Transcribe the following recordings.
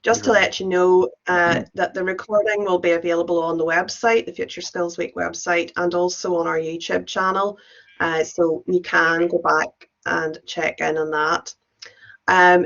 Just to let you know that the recording will be available on the website, the Future Skills Week website, and also on our YouTube channel. So you can go back and check in on that.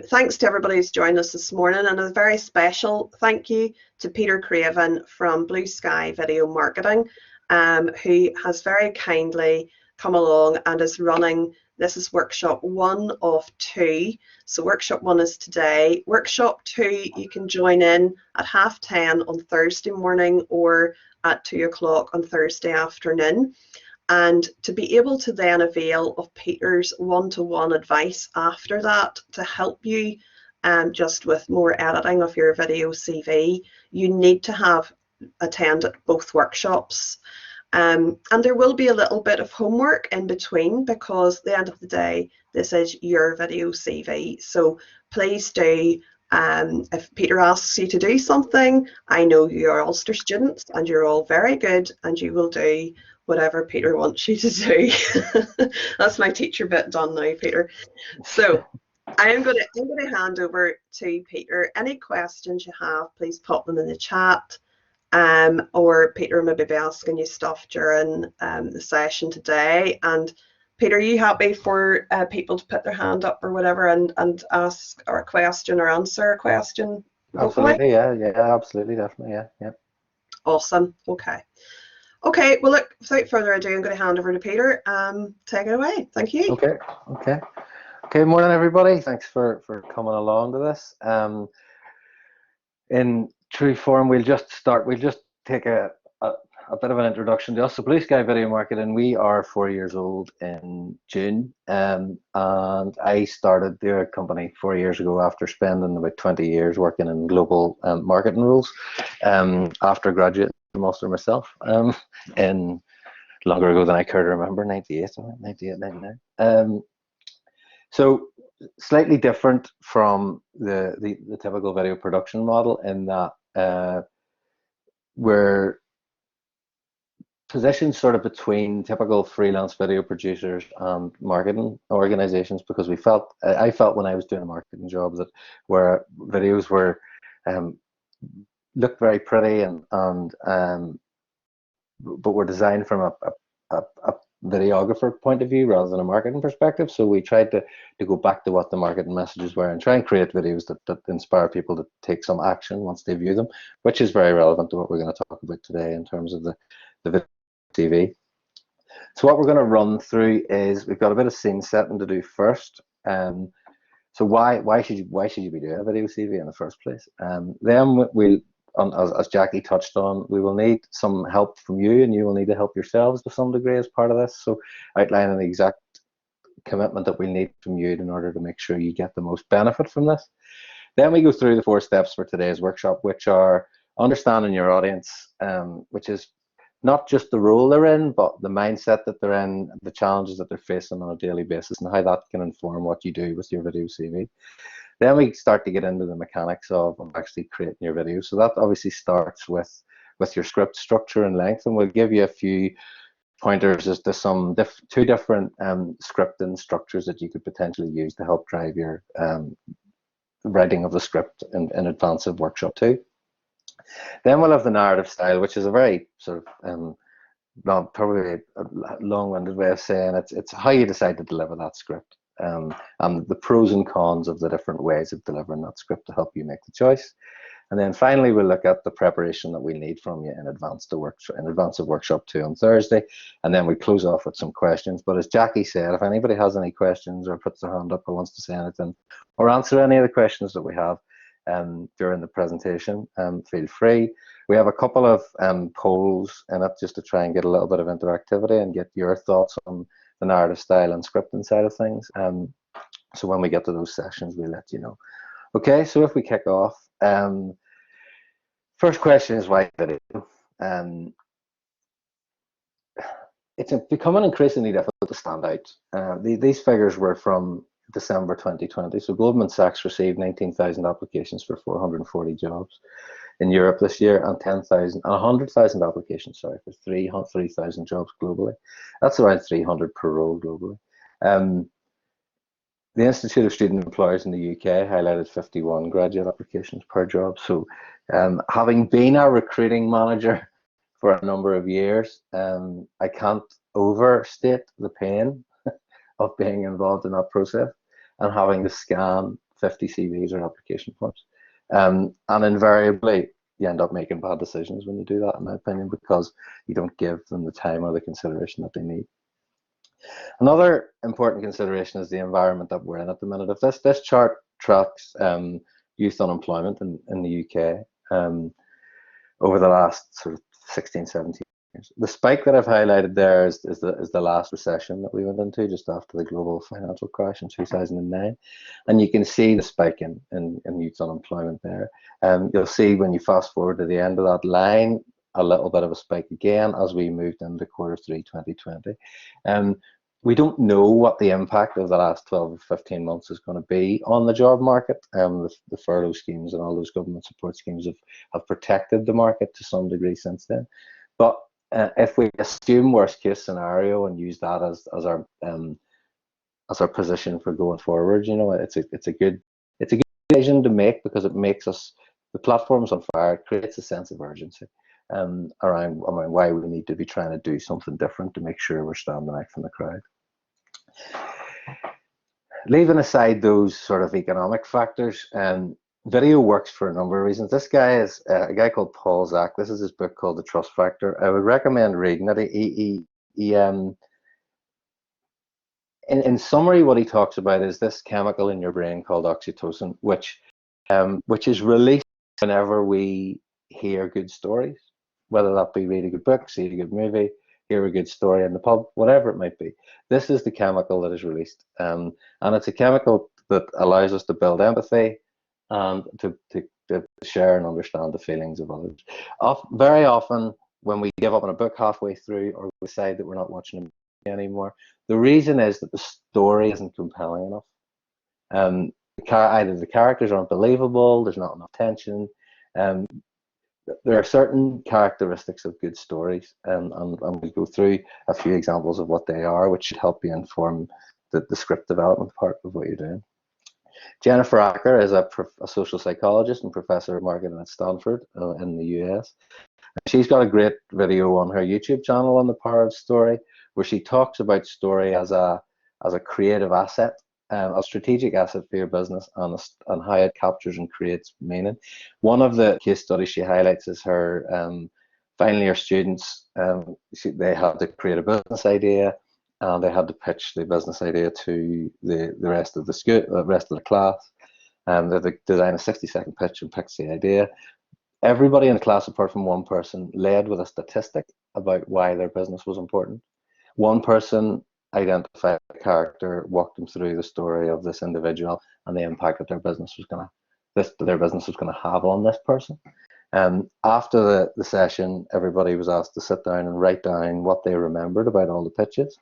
Thanks to everybody who's joined us this morning, and a very special thank you to Peter Craven from Blue Skye Video Marketing, who has very kindly come along and is running. This is workshop 1 of 2. So workshop 1 is today. Workshop 2 you can join in at 10:30 on Thursday morning or at 2 o'clock on Thursday afternoon. And to be able to then avail of Peter's one-to-one advice after that to help you just with more editing of your video CV, you need to have attended both workshops. And there will be a little bit of homework in between, because at the end of the day, this is your video CV. So please do, if Peter asks you to do something, I know you're Ulster students and you're all very good and you will do whatever Peter wants you to do. That's my teacher bit done now, Peter. So I'm going to hand over to Peter. Any questions you have, please pop them in the chat. Or Peter may be asking you stuff during the session today. And Peter, are you happy for people to put their hand up or whatever and ask a question or answer a question? Absolutely, yeah, absolutely, definitely, yeah. Awesome. Okay, well, look, without further ado, I'm going to hand over to Peter. Take it away. Thank you. Okay, morning, everybody. Thanks for coming along to this. In true form, we'll just take a bit of an introduction to us. So Blue Skye Video Marketing, we are 4 years old in June, and I started the company 4 years ago after spending about 20 years working in global marketing roles, after graduating from Ulster myself, in longer ago than I care to remember, 98, 99. So slightly different from the typical video production model in that we're positioned sort of between typical freelance video producers and marketing organizations, because I felt when I was doing a marketing job that where videos were looked very pretty but were designed from a videographer point of view rather than a marketing perspective. So we tried to go back to what the marketing messages were and try and create videos that inspire people to take some action once they view them, which is very relevant to what we're going to talk about today in terms of the video TV. So what we're going to run through is we've got a bit of scene setting to do first. So why should you be doing a video CV in the first place? Then we'll, as Jackie touched on, we will need some help from you, and you will need to help yourselves to some degree as part of this. So outlining the exact commitment that we need from you in order to make sure you get the most benefit from this. Then we go through the 4 steps for today's workshop, which are understanding your audience, which is not just the role they're in, but the mindset that they're in, the challenges that they're facing on a daily basis, and how that can inform what you do with your video CV. Then we start to get into the mechanics of actually creating your video. So that obviously starts with your script structure and length, and we'll give you a few pointers as to some two different scripting structures that you could potentially use to help drive your writing of the script in advance of workshop 2. Then we'll have the narrative style, which is a very sort of probably a long-winded way of saying it's how you decide to deliver that script, and the pros and cons of the different ways of delivering that script to help you make the choice. And then finally, we'll look at the preparation that we need from you in advance of workshop 2 on Thursday, and then we close off with some questions. But as Jackie said, if anybody has any questions or puts their hand up or wants to say anything or answer any of the questions that we have during the presentation, feel free. We have a couple of polls in it just to try and get a little bit of interactivity and get your thoughts on the narrative style and scripting side of things. So when we get to those sessions, we'll let you know. Okay, so if we kick off, first question is why video? It's becoming increasingly difficult to stand out. These figures were from December 2020. So Goldman Sachs received 19,000 applications for 440 jobs in Europe this year, and 100,000 applications, sorry, for 3,000 jobs globally. That's around 300 per role globally. The Institute of Student Employers in the UK highlighted 51 graduate applications per job. So having been a recruiting manager for a number of years, I can't overstate the pain of being involved in that process and having to scan 50 CVs or application forms. And invariably, you end up making bad decisions when you do that, in my opinion, because you don't give them the time or the consideration that they need. Another important consideration is the environment that we're in at the minute. If this chart tracks youth unemployment in the UK over the last sort of 16, 17 years. The spike that I've highlighted there is the last recession that we went into just after the global financial crash in 2009. And you can see the spike in youth unemployment there. You'll see when you fast forward to the end of that line, a little bit of a spike again as we moved into Q3 2020. We don't know what the impact of the last 12 or 15 months is going to be on the job market. The furlough schemes and all those government support schemes have protected the market to some degree since then. But if we assume worst case scenario and use that as our position for going forward, you know, it's a good decision to make, because it makes us, the platform's on fire, it creates a sense of urgency around why we need to be trying to do something different to make sure we're standing out from the crowd. Leaving aside those sort of economic factors, video works for a number of reasons. This guy is a guy called Paul Zak. This is his book called The Trust Factor. I would recommend reading it. In summary, what he talks about is this chemical in your brain called oxytocin, which is released whenever we hear good stories, whether that be read a good book, see a good movie, hear a good story in the pub, whatever it might be. This is the chemical that is released, and it's a chemical that allows us to build empathy and to share and understand the feelings of others. Very often, when we give up on a book halfway through, or we decide that we're not watching a movie anymore, the reason is that the story isn't compelling enough. Either the characters aren't believable, there's not enough tension. There are certain characteristics of good stories, and we'll go through a few examples of what they are, which should help you inform the script development part of what you're doing. Jennifer Acker is a social psychologist and professor of marketing at Stanford in the US. She's got a great video on her YouTube channel on the power of story, where she talks about story as a creative asset, a strategic asset for your business, and how it captures and creates meaning. One of the case studies she highlights is her final year students. They had to create a business idea, and they had to pitch the business idea to the rest of the school, the rest of the class. They design a 60-second pitch and pitch the idea. Everybody in the class, apart from one person, led with a statistic about why their business was important. One person identified a character, walked them through the story of this individual and the impact that their business was going to have on this person. After the session, everybody was asked to sit down and write down what they remembered about all the pitches.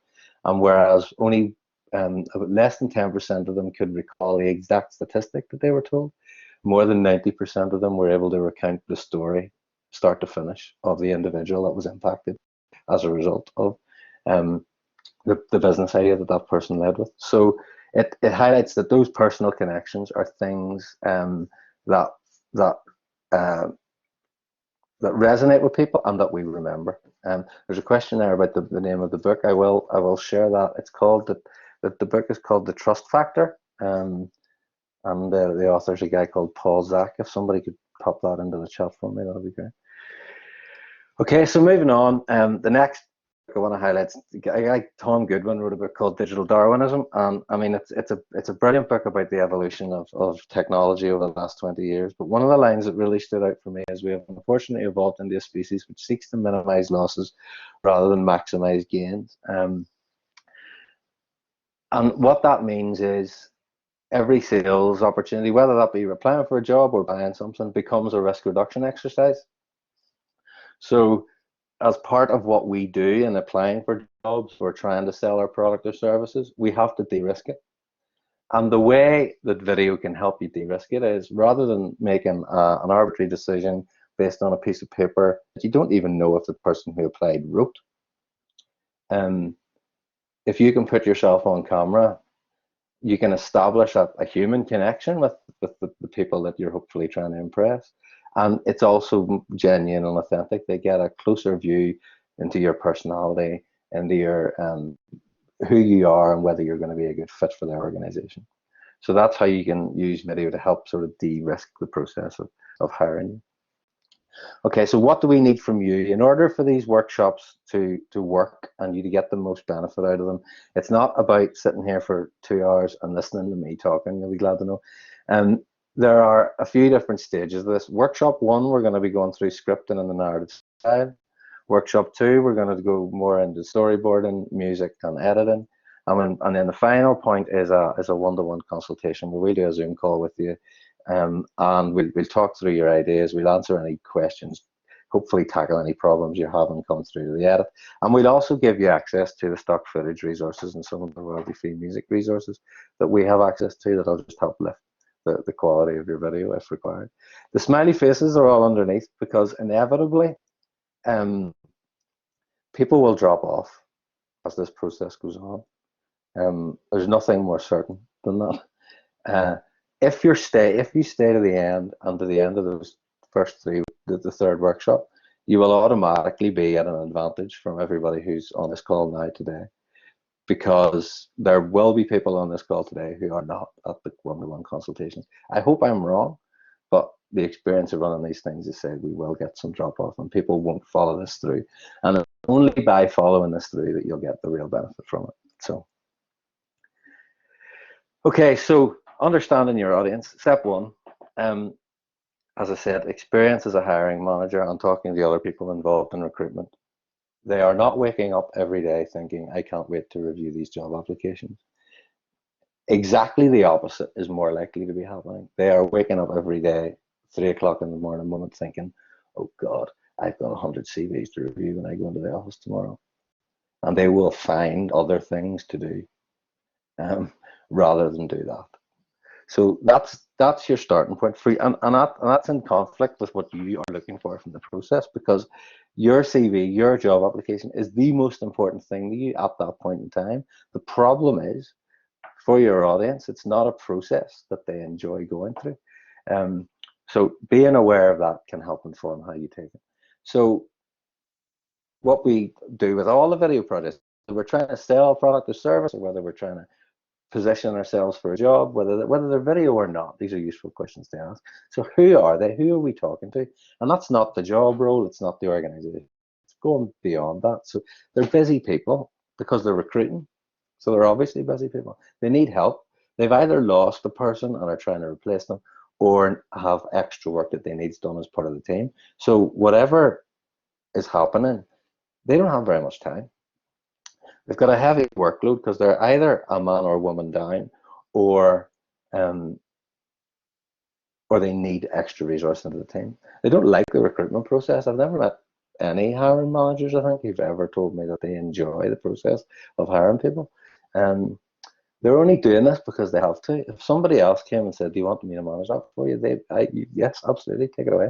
And whereas only less than 10% of them could recall the exact statistic that they were told, more than 90% of them were able to recount the story, start to finish, of the individual that was impacted as a result of the business idea that person led with. So it highlights that those personal connections are things that resonate with people and that we remember. There's a question there about the name of the book. I will share that. It's called the book is called The Trust Factor, and the author's a guy called Paul Zak. If somebody could pop that into the chat for me, that'd be great. Okay, so moving on. The next book I want to highlight, a guy like Tom Goodwin wrote a book called Digital Darwinism, and I mean it's a brilliant book about the evolution of technology over the last 20 years. But one of the lines that really stood out for me is we have unfortunately evolved into a species which seeks to minimize losses rather than maximize gains. And what that means is every sales opportunity, whether that be applying for a job or buying something, becomes a risk reduction exercise. So as part of what we do in applying for jobs, we're trying to sell our product or services, we have to de-risk it. And the way that video can help you de-risk it is, rather than making an arbitrary decision based on a piece of paper that you don't even know if the person who applied wrote, if you can put yourself on camera you can establish a human connection with the people that you're hopefully trying to impress. And it's also genuine and authentic. They get a closer view into your personality, into your who you are, and whether you're going to be a good fit for their organization. So that's how you can use video to help sort of de-risk the process of hiring you. Okay, so what do we need from you in order for these workshops to work and you to get the most benefit out of them? It's not about sitting here for 2 hours and listening to me talking. You'll be glad to know. There are a few different stages of this. Workshop 1, we're going to be going through scripting and the narrative side. Workshop 2, we're going to go more into storyboarding, music, and editing. And then the final point is a one-to-one consultation where we'll do a Zoom call with you. And we'll talk through your ideas, we'll answer any questions, hopefully tackle any problems you're having coming through to the edit. And we'll also give you access to the stock footage resources and some of the royalty-free music resources that we have access to that'll just help lift the quality of your video if required. The smiley faces are all underneath because inevitably people will drop off as this process goes on. There's nothing more certain than that. If you stay to the end and to the end of those first 3, the third workshop, you will automatically be at an advantage from everybody who's on this call now today, because there will be people on this call today who are not at the one-to-one consultations. I hope I'm wrong, but the experience of running these things has said we will get some drop off and people won't follow this through. And it's only by following this through that you'll get the real benefit from it. So, okay, so understanding your audience. Step 1, as I said, experience as a hiring manager and talking to the other people involved in recruitment. They are not waking up every day thinking, I can't wait to review these job applications. Exactly the opposite is more likely to be happening. They are waking up every day, 3 o'clock in the morning moment, thinking, oh God, I've got 100 CVs to review when I go into the office tomorrow. And they will find other things to do rather than do that. So that's your starting point for you, and that's in conflict with what you are looking for from the process, because your CV, your job application, is the most important thing to you at that point in time. The problem is, for your audience, it's not a process that they enjoy going through. So being aware of that can help inform how you take it. So what we do with all the video projects, whether we're trying to sell a product or service, or whether we're trying to position ourselves for a job, whether they're video or not, these are useful questions to ask. So who are they? Who are we talking to? And that's not the job role, it's not the organization. It's going beyond that. So they're busy people because they're recruiting. So they're obviously busy people. They need help. They've either lost a person and are trying to replace them, or have extra work that they need done as part of the team. So whatever is happening, they don't have very much time. They've got a heavy workload because they're either a man or a woman down, or they need extra resources into the team. They don't like the recruitment process. I've never met any hiring managers, I think, who've ever told me that they enjoy the process of hiring people. They're only doing this because they have to. If somebody else came and said, do you want me to manage that for you? Yes, absolutely, take it away.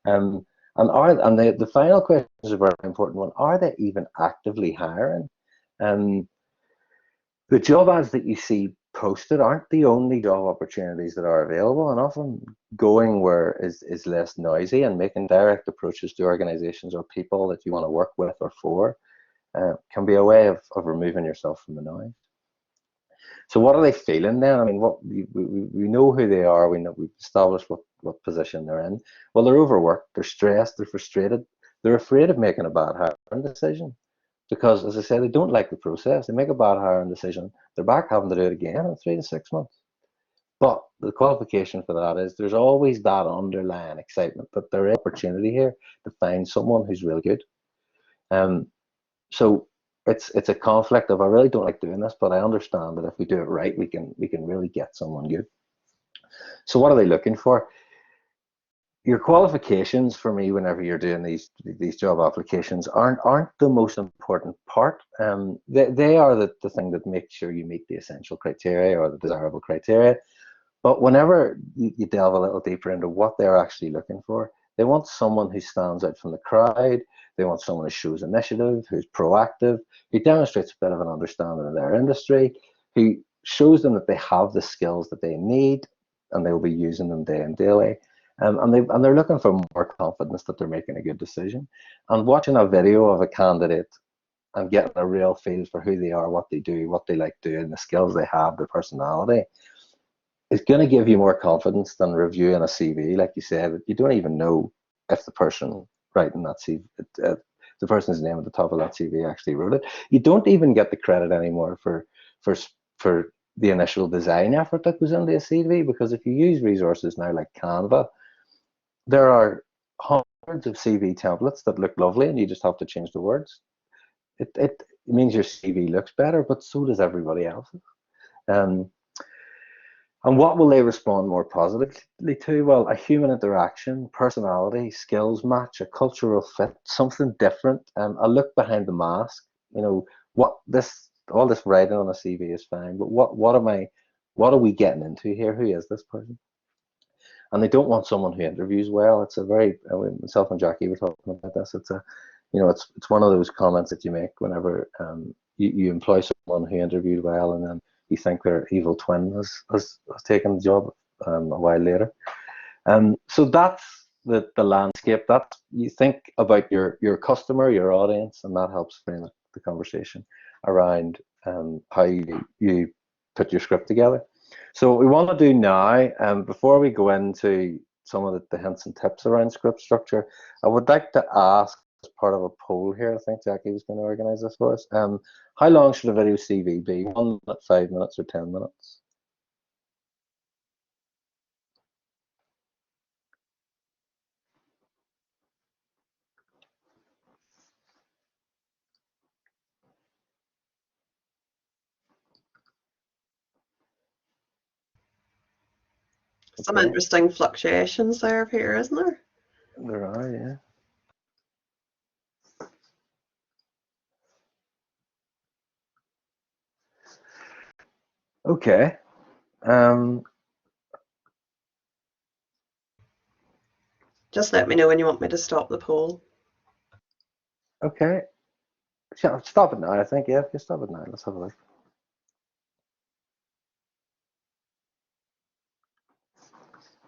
And the final question is a very important one. Are they even actively hiring? The job ads that you see posted aren't the only job opportunities that are available, and often going where is less noisy and making direct approaches to organizations or people that you want to work with or for can be a way of removing yourself from the noise. So what are they feeling then? I mean, we know who they are. We've established what position they're in. Well, they're overworked, they're stressed, they're frustrated, they're afraid of making a bad hiring decision. Because, as I said, they don't like the process. They make a bad hiring decision, they're back having to do it again in 3 to 6 months. But the qualification for that is there's always that underlying excitement that there is opportunity here to find someone who's really good. So it's a conflict of, I really don't like doing this, but I understand that if we do it right, we can really get someone good. So what are they looking for? Your qualifications, for me, whenever you're doing these job applications, aren't the most important part. They are the thing that makes sure you meet the essential criteria or the desirable criteria. But whenever you delve a little deeper into what they're actually looking for, they want someone who stands out from the crowd. They want someone who shows initiative, who's proactive, who demonstrates a bit of an understanding of their industry, who shows them that they have the skills that they need, and they will be using them day and daily. And they're looking for more confidence that they're making a good decision. And watching a video of a candidate and getting a real feel for who they are, what they do, what they like doing, the skills they have, their personality, is going to give you more confidence than reviewing a CV. Like you said, you don't even know if the person writing that CV, the person's name at the top of that CV actually wrote it. You don't even get the credit anymore for the initial design effort that goes into a CV, because if you use resources now like Canva, there are hundreds of CV templates that look lovely, and you just have to change the words. It means your CV looks better, but so does everybody else's. And what will they respond more positively to? Well, a human interaction, personality, skills match, a cultural fit, something different, a look behind the mask. You know, all this writing on a CV is fine, but what are we getting into here? Who is this person? And they don't want someone who interviews well. It's a very, myself and Jackie were talking about this. It's it's one of those comments that you make whenever you employ someone who interviewed well, and then you think their evil twin has taken the job a while later. So that's the landscape. That you think about your customer, your audience, and that helps frame the conversation around how you put your script together. So what we want to do now, before we go into some of the hints and tips around script structure, I would like to ask, as part of a poll here, I think Jackie was going to organise this for us, how long should a video CV be? 1 minute, 5 minutes, or 10 minutes? Some Okay. interesting fluctuations there here, isn't there? There are, yeah. Okay. Just let me know when you want me to stop the poll. Okay. Yeah, stop it now, I think. Yeah, just stop it now. Let's have a look.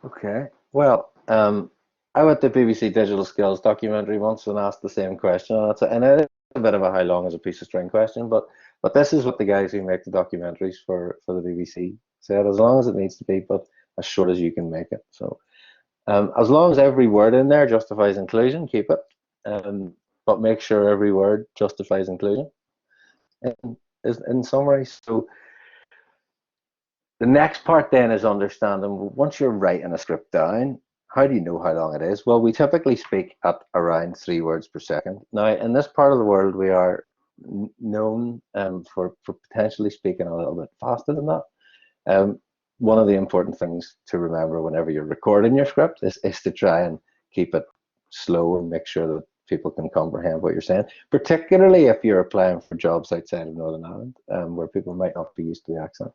Okay. Well, I went to BBC Digital Skills documentary once and asked the same question, and it is a bit of a how long is a piece of string question, but this is what the guys who make the documentaries for the BBC said: as long as it needs to be, but as short as you can make it. So, as long as every word in there justifies inclusion, keep it. But make sure every word justifies inclusion. In summary, so the next part then is understanding, once you're writing a script down, how do you know how long it is? Well, we typically speak at around 3 words per second. Now, in this part of the world, we are known for potentially speaking a little bit faster than that. One of the important things to remember whenever you're recording your script is to try and keep it slow and make sure that people can comprehend what you're saying, particularly if you're applying for jobs outside of Northern Ireland, where people might not be used to the accent.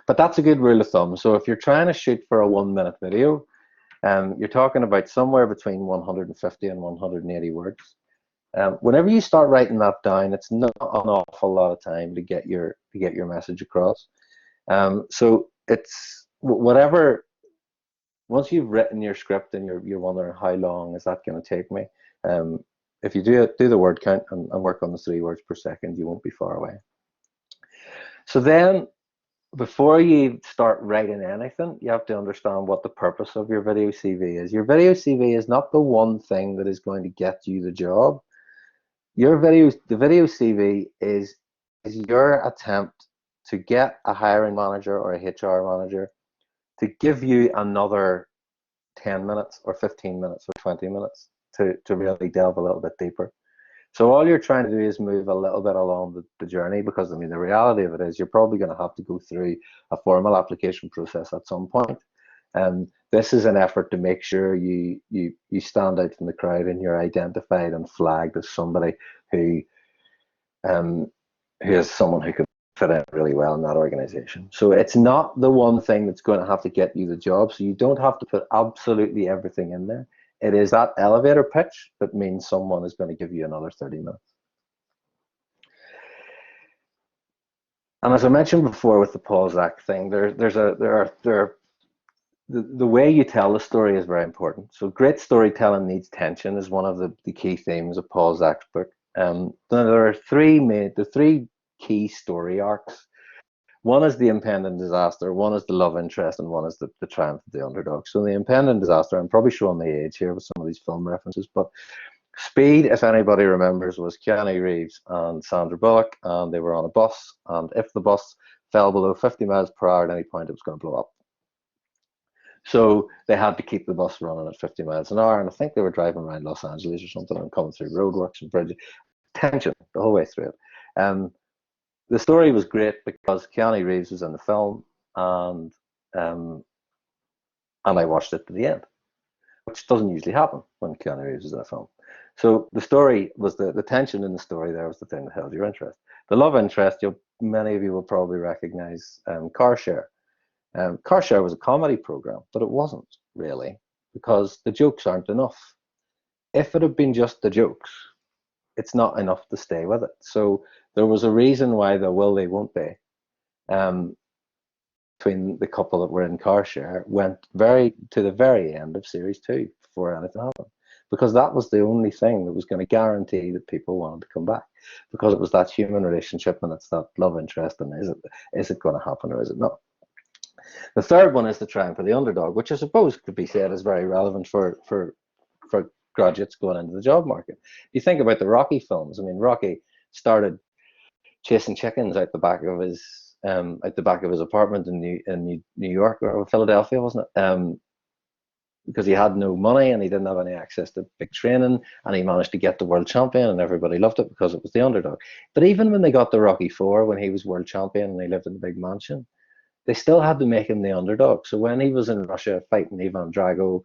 But that's a good rule of thumb. So if you're trying to shoot for a 1 minute video, you're talking about somewhere between 150 and 180 words. Whenever you start writing that down, it's not an awful lot of time to get your message across. So it's whatever. Once you've written your script and you're wondering how long is that going to take me, if you do the word count and work on the 3 words per second, you won't be far away. So then, before you start writing anything, you have to understand what the purpose of your video CV is. Your video CV is not the one thing that is going to get you the job. The video CV is your attempt to get a hiring manager or a HR manager to give you another 10 minutes or 15 minutes or 20 minutes to really delve a little bit deeper. So all you're trying to do is move a little bit along the journey, because I mean the reality of it is you're probably going to have to go through a formal application process at some point. This is an effort to make sure you stand out from the crowd and you're identified and flagged as somebody who is someone who could fit in really well in that organization. So it's not the one thing that's going to have to get you the job. So you don't have to put absolutely everything in there. It is that elevator pitch that means someone is going to give you another 30 minutes. And as I mentioned before with the Paul Zach thing, the way you tell the story is very important. So great storytelling needs tension is one of the key themes of Paul Zach's book. There are three key story arcs. One is the impending disaster, one is the love interest, and one is the triumph of the underdog. So the impending disaster, I'm probably showing my age here with some of these film references, but Speed, if anybody remembers, was Keanu Reeves and Sandra Bullock, and they were on a bus, and if the bus fell below 50 miles per hour at any point, it was going to blow up. So they had to keep the bus running at 50 miles an hour, and I think they were driving around Los Angeles or something and coming through roadworks and bridges. Tension the whole way through it. The story was great because Keanu Reeves was in the film, and I watched it to the end, which doesn't usually happen when Keanu Reeves is in a film. So the story was the tension in the story there was the thing that held your interest. The love interest, many of you will probably recognize Car Share. Car Share was a comedy program, but it wasn't really because the jokes aren't enough. If it had been just the jokes, it's not enough to stay with it. So there was a reason why the will they won't they between the couple that were in Car Share went to the very end of series 2 before anything happened, because that was the only thing that was going to guarantee that people wanted to come back, because it was that human relationship and it's that love interest, and is it going to happen or is it not? The third one is the triumph of the underdog, which I suppose could be said is very relevant for graduates going into the job market. You think about the Rocky films. I mean, Rocky started chasing chickens out the back of his apartment in New York or Philadelphia, wasn't it? Because he had no money and he didn't have any access to big training, and he managed to get the world champion, and everybody loved it because it was the underdog. But even when they got to Rocky 4, when he was world champion and he lived in a big mansion, they still had to make him the underdog. So when he was in Russia fighting Ivan Drago,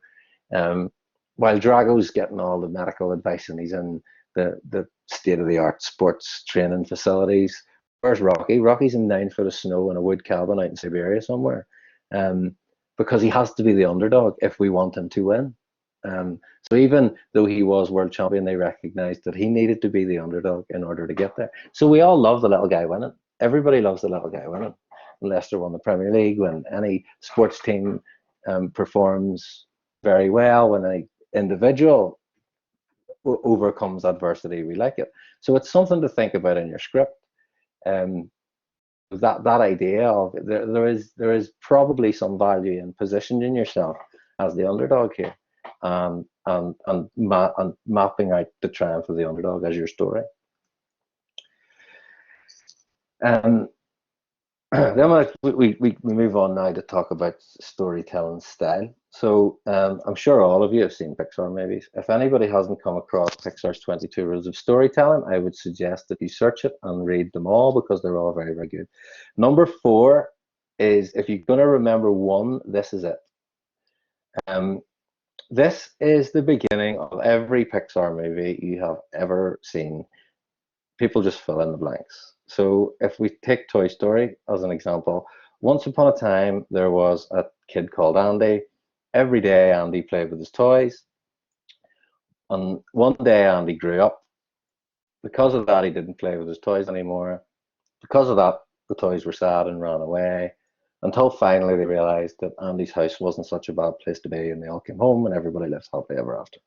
while Drago's getting all the medical advice and he's in the state-of-the-art sports training facilities, where's Rocky? Rocky's in 9 foot of snow in a wood cabin out in Siberia somewhere, because he has to be the underdog if we want him to win. So even though he was world champion, they recognized that he needed to be the underdog in order to get there. So we all love the little guy winning. Everybody loves the little guy winning. Leicester won the Premier League. When any sports team performs very well, when an individual overcomes adversity, we like it. So it's something to think about in your script. That idea of there is probably some value in positioning yourself as the underdog here, and mapping out the triumph of the underdog as your story. Then we move on now to talk about storytelling style. So I'm sure all of you have seen Pixar movies. If anybody hasn't come across Pixar's 22 Rules of Storytelling, I would suggest that you search it and read them all, because they're all very, very good. Number 4 is, if you're going to remember one, this is it. This is the beginning of every Pixar movie you have ever seen. People just fill in the blanks. So if we take Toy Story as an example, once upon a time there was a kid called Andy. Every day Andy played with his toys, and one day Andy grew up. Because of that, he didn't play with his toys anymore. Because of that, the toys were sad and ran away, until finally they realized that Andy's house wasn't such a bad place to be, and they all came home and everybody lives happily ever after.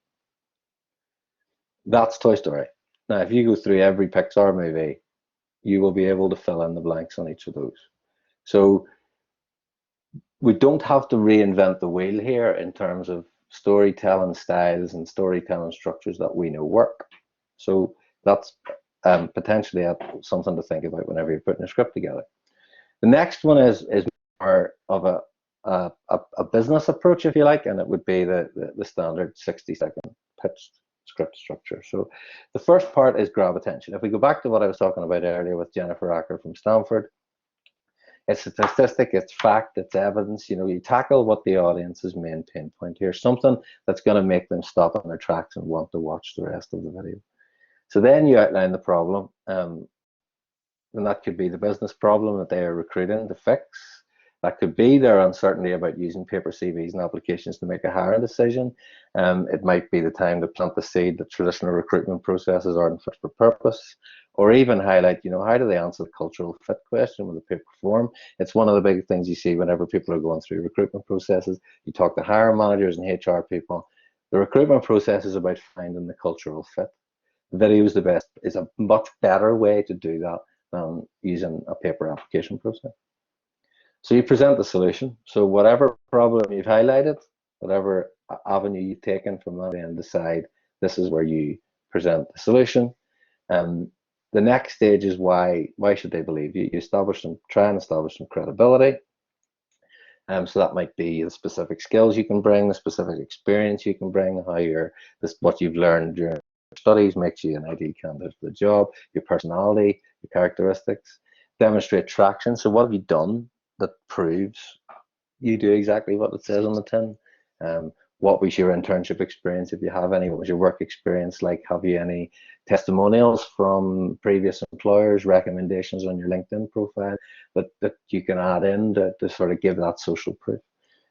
That's Toy Story. Now, if you go through every Pixar movie, you will be able to fill in the blanks on each of those. So we don't have to reinvent the wheel here in terms of storytelling styles and storytelling structures that we know work. So that's potentially something to think about whenever you're putting a script together. The next one is more of a business approach, if you like, and it would be the standard 60-second pitched script structure. So the first part is grab attention. If we go back to what I was talking about earlier with Jennifer Acker from Stanford, it's a statistic, it's fact, it's evidence. You tackle what the audience's main pain point here, something that's going to make them stop on their tracks and want to watch the rest of the video. So then you outline the problem, and that could be the business problem that they are recruiting to fix. That could be their uncertainty about using paper CVs and applications to make a hiring decision. It might be the time to plant the seed that traditional recruitment processes aren't fit for purpose. or even highlight, you know, how do they answer the cultural fit question with the paper form. It's one of the big things you see whenever people are going through recruitment processes. You talk to hiring managers and HR people. The recruitment process is about finding the cultural fit. Video is a much better way to do that than using a paper application process. So you present the solution. So whatever problem you've highlighted, whatever avenue you've taken from that, and decide this is where you present the solution. The next stage is why should they believe you? You try and establish some credibility. So that might be the specific skills you can bring, the specific experience you can bring, what you've learned during studies makes you an ideal candidate for the job, your personality, your characteristics, demonstrate traction. So what have you done that proves you do exactly what it says on the tin? What was your internship experience, if you have any? What was your work experience like? Have you any testimonials from previous employers, recommendations on your LinkedIn profile that you can add in to sort of give that social proof?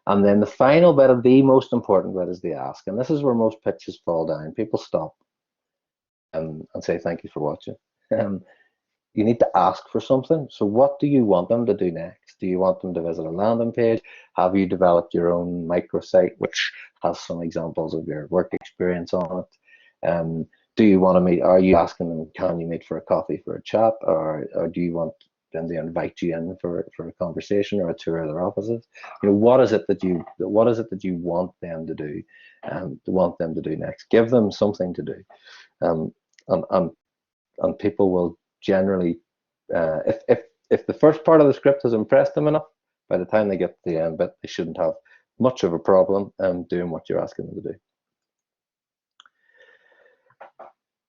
And then the final bit, of the most important bit, is the ask. And this is where most pitches fall down. People stop and say, thank you for watching. You need to ask for something. So what do you want them to do next? Do you want them to visit a landing page? Have you developed your own microsite which has some examples of your work experience on it? Do you want to meet? Are you asking them, can you meet for a coffee, for a chat, or do you want them to invite you in for a conversation or a tour of their offices? You know, what is it that you want them to do, next? Give them something to do, and people will generally, if the first part of the script has impressed them enough, by the time they get to the end bit, they shouldn't have much of a problem doing what you're asking them to do.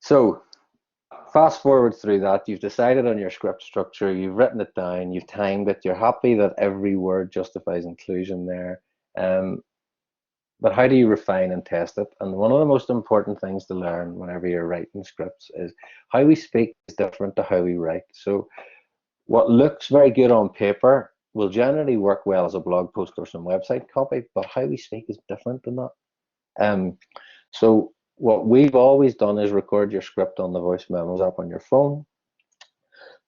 So fast forward through that, you've decided on your script structure, you've written it down, you've timed it, you're happy that every word justifies inclusion there. But how do you refine and test it? And one of the most important things to learn whenever you're writing scripts is how we speak is different to how we write. So what looks very good on paper will generally work well as a blog post or some website copy, but how we speak is different than that. So what we've always done is record your script on the voice memos app on your phone.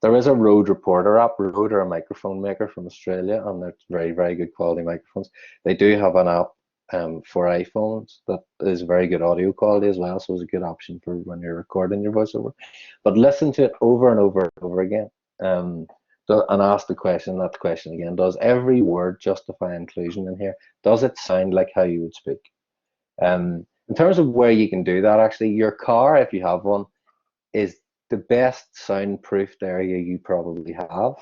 There is a Rode Reporter app. Rode are a microphone maker from Australia, and they're very, very good quality microphones. They do have an app for iPhones that is very good audio quality as well, so it's a good option for when you're recording your voiceover. But listen to it over and over and over again, and ask that question again. Does every word justify inclusion in here? Does it sound like how you would speak? In terms of where you can do that, actually, your car, if you have one, is the best soundproofed area you probably have.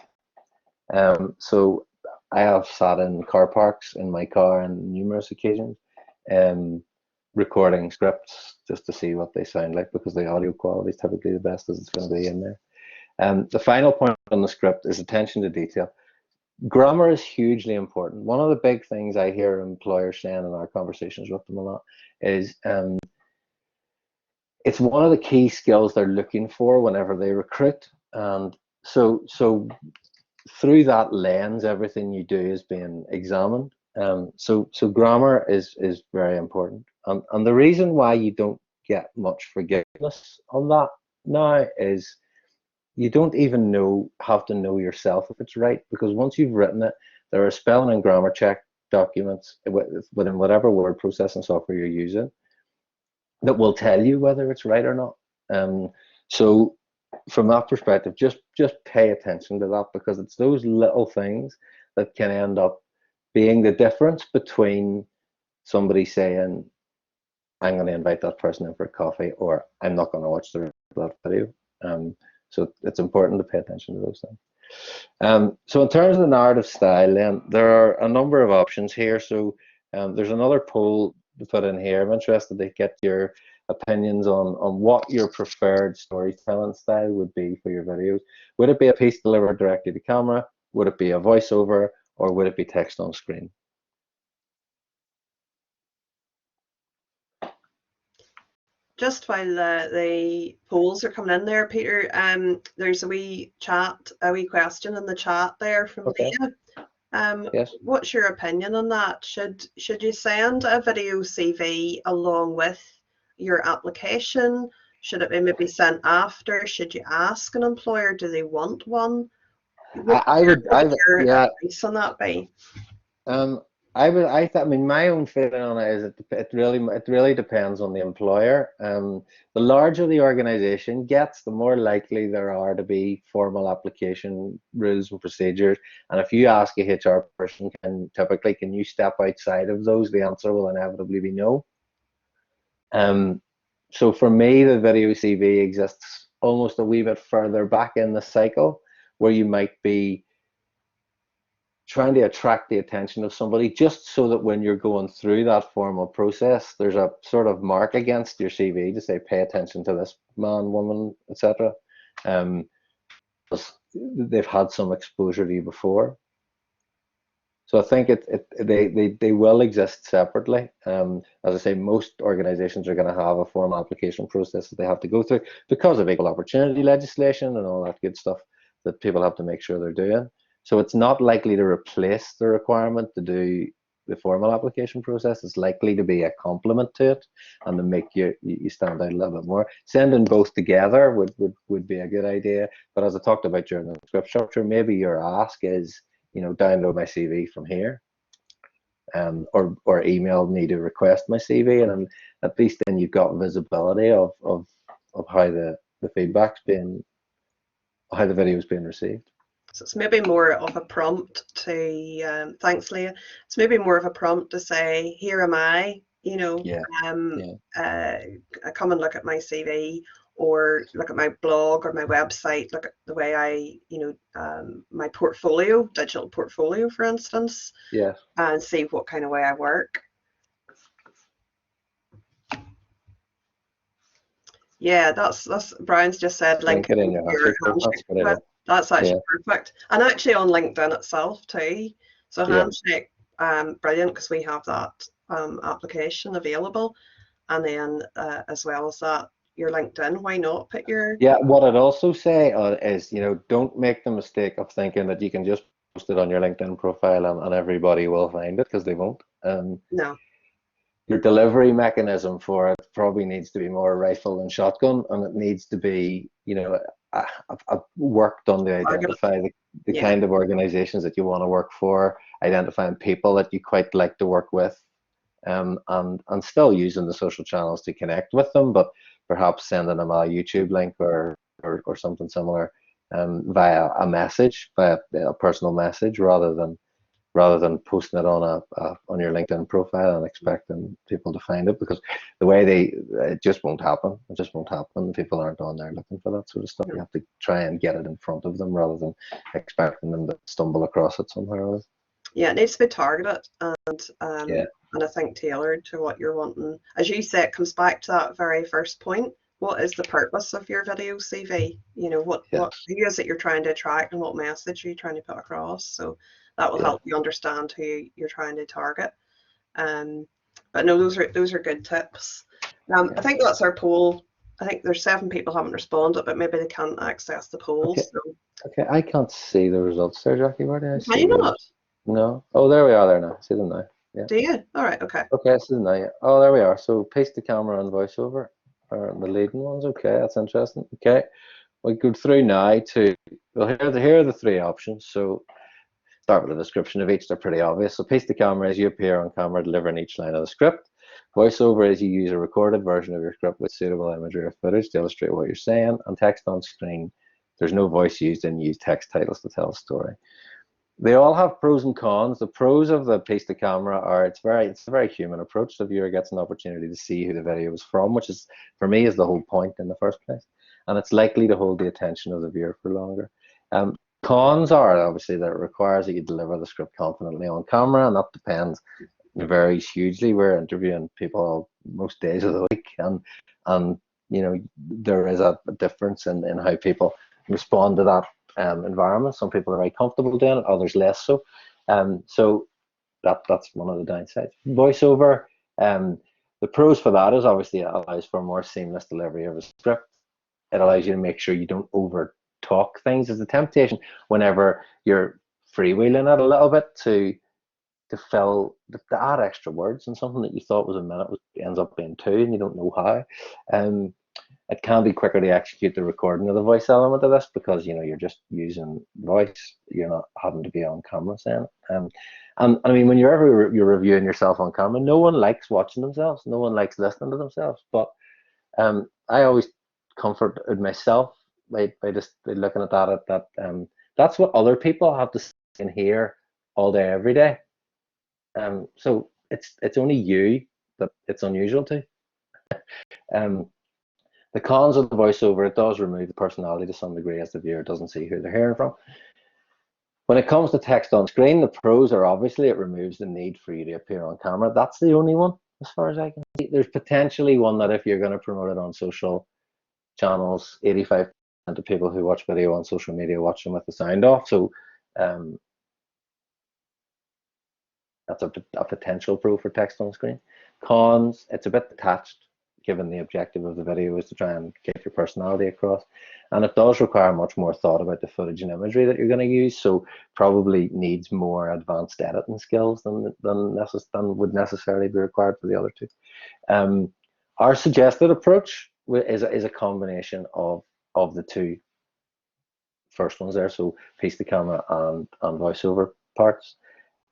So I have sat in car parks in my car on numerous occasions, recording scripts just to see what they sound like, because the audio quality is typically the best as it's going to be in there. The final point on the script is attention to detail. Grammar is hugely important. One of the big things I hear employers saying in our conversations with them a lot is it's one of the key skills they're looking for whenever they recruit. And so through that lens, everything you do is being examined. So grammar is very important. And the reason why you don't get much forgiveness on that now is you don't even have to know yourself if it's right, because once you've written it, there are spelling and grammar check documents within whatever word processing software you're using that will tell you whether it's right or not. So from that perspective, just pay attention to that, because it's those little things that can end up being the difference between somebody saying, I'm going to invite that person in for a coffee, or I'm not going to watch the that video. So it's important to pay attention to those things. So in terms of the narrative style, then there are a number of options here. So there's another poll to put in here. I'm interested to get your opinions on what your preferred storytelling style would be for your videos. Would it be a piece delivered directly to camera? Would it be a voiceover? Or would it be text on screen? Just while the polls are coming in there, Peter, there's a wee question in the chat there from Okay. Leah. Yes. What's your opinion on that? Should you send a video CV along with your application? Should it be maybe sent after? Should you ask an employer, do they want one? I would, What would your yeah. advice on that be? Um, I mean, my own feeling on it is it really depends on the employer. The larger the organization gets, the more likely there are to be formal application rules and procedures. And if you ask a HR person, can you step outside of those? The answer will inevitably be no. So for me, the video CV exists almost a wee bit further back in the cycle, where you might be trying to attract the attention of somebody, just so that when you're going through that formal process, there's a sort of mark against your CV to say, pay attention to this man, woman, etc. Because they've had some exposure to you before. So I think they will exist separately. As I say, most organizations are going to have a formal application process that they have to go through because of equal opportunity legislation and all that good stuff that people have to make sure they're doing. So it's not likely to replace the requirement to do the formal application process. It's likely to be a complement to it and to make you stand out a little bit more. Sending both together would be a good idea. But as I talked about during the script structure, maybe your ask is, download my CV from here, or email me to request my CV, and at least then you've got visibility of how the feedback's been, how the video is being received. So it's maybe more of a prompt to, thanks Leah, it's maybe more of a prompt to say, here am I, come and look at my CV, or look at my blog or my website, look at the way I, my portfolio, digital portfolio, for instance, Yes. and see what kind of way I work. Yeah, that's Brian's just said link it in your handshake. That's actually perfect. And actually on LinkedIn itself too. So Handshake, brilliant, because we have that application available. And then as well as that, your LinkedIn, why not put your... Yeah, what I'd also say is, don't make the mistake of thinking that you can just post it on your LinkedIn profile and everybody will find it, because they won't. No. Your delivery mechanism for it probably needs to be more rifle and shotgun, and it needs to be, I've worked on to identify the kind of organizations that you want to work for, identifying people that you quite like to work with, and still using the social channels to connect with them, but perhaps sending them a YouTube link or something similar via a message, via a personal message, rather than posting it on your LinkedIn profile and expecting people to find it, because the way it just won't happen. It just won't happen. People aren't on there looking for that sort of stuff. You have to try and get it in front of them rather than expecting them to stumble across it somehow. Yeah, it needs to be targeted and I think tailored to what you're wanting. As you say, it comes back to that very first point. What is the purpose of your video CV? What who is it you're trying to attract, and what message are you trying to put across? So that will help you understand who you're trying to target. But no, those are good tips. I think that's our poll. I think there's 7 people haven't responded, but maybe they can't access the poll. Okay. So. Okay, I can't see the results there, Jackie. Where do I see? Can you not? No. Oh, there we are. There now. I see them now. Yeah. Do you? All right. Okay. Okay, I see them now. Yeah. Oh, there we are. So paste the camera and voiceover are the leading ones. Okay, that's interesting. Okay, we go through now to, well, here are the 3 options. So start with a description of each. They're pretty obvious. So paste the camera as you appear on camera, delivering each line of the script. Voiceover is you use a recorded version of your script with suitable imagery or footage to illustrate what you're saying. And text on screen, there's no voice used, and use text titles to tell a story. They all have pros and cons. The pros of the paste to camera are it's a very human approach. The viewer gets an opportunity to see who the video is from, which is, for me, is the whole point in the first place. And it's likely to hold the attention of the viewer for longer. Cons are obviously that it requires that you deliver the script confidently on camera, and that depends, varies hugely. We're interviewing people most days of the week, and there is a difference in how people respond to that environment. Some people are very comfortable doing it, others less so. So that's one of the downsides. Voiceover, the pros for that is obviously it allows for more seamless delivery of a script. It allows you to make sure you don't over talk things. There's a temptation whenever you're freewheeling it a little bit to add extra words, and something that you thought was a minute ends up being 2, and you don't know how. it can be quicker to execute the recording of the voice element of this, because you're just using voice. You're not having to be on camera saying it. And I mean, when you're reviewing yourself on camera, no one likes watching themselves. No one likes listening to themselves. But I always comforted myself by just looking at that that's what other people have to see and hear all day, every day. So it's only you that it's unusual to. Um, the cons of the voiceover, it does remove the personality to some degree, as the viewer doesn't see who they're hearing from. When it comes to text on screen, the pros are obviously it removes the need for you to appear on camera. That's the only one, as far as I can see. There's potentially one that if you're going to promote it on social channels, 85% of people who watch video on social media watch them with the sound off. So that's a potential pro for text on screen. Cons, it's a bit detached, given the objective of the video is to try and get your personality across. And it does require much more thought about the footage and imagery that you're going to use, so probably needs more advanced editing skills than would necessarily be required for the other two. Our suggested approach is a combination of the two first ones there, so piece to camera and voiceover parts.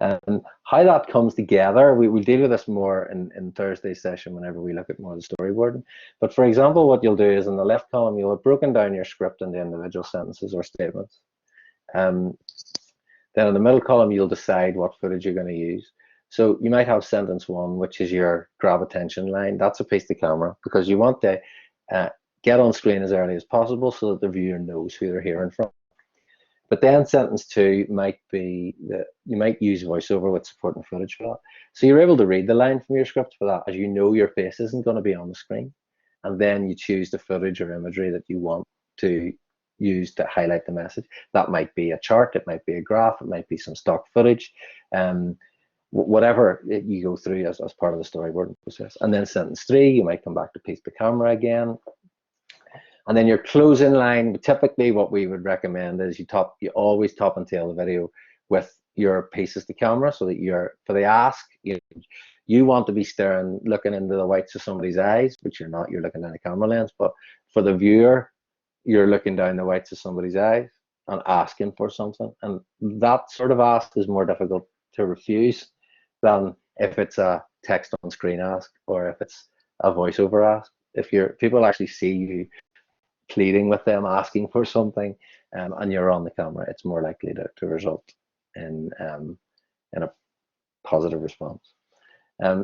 How that comes together, we'll deal with this more in Thursday's session whenever we look at more of the storyboarding. But for example, what you'll do is in the left column, you'll have broken down your script into individual sentences or statements. Then in the middle column, you'll decide what footage you're going to use. So you might have sentence 1, which is your grab attention line. That's a piece to camera, because you want to get on screen as early as possible so that the viewer knows who they're hearing from. But then sentence 2 might be that you might use voiceover with supporting footage for that. So you're able to read the line from your script for that, as you know your face isn't going to be on the screen. And then you choose the footage or imagery that you want to use to highlight the message. That might be a chart, it might be a graph, it might be some stock footage, whatever you go through as part of the storyboarding process. And then sentence 3, you might come back to piece to camera again. And then your closing line, typically what we would recommend is you always top and tail the video with your pieces to camera, so that for the ask, you want to be staring, looking into the whites of somebody's eyes, but you're not, you're looking down a camera lens. But for the viewer, you're looking down the whites of somebody's eyes and asking for something. And that sort of ask is more difficult to refuse than if it's a text on screen ask or if it's a voiceover ask. If people actually see you pleading with them, asking for something, and you're on the camera, it's more likely to result in a positive response.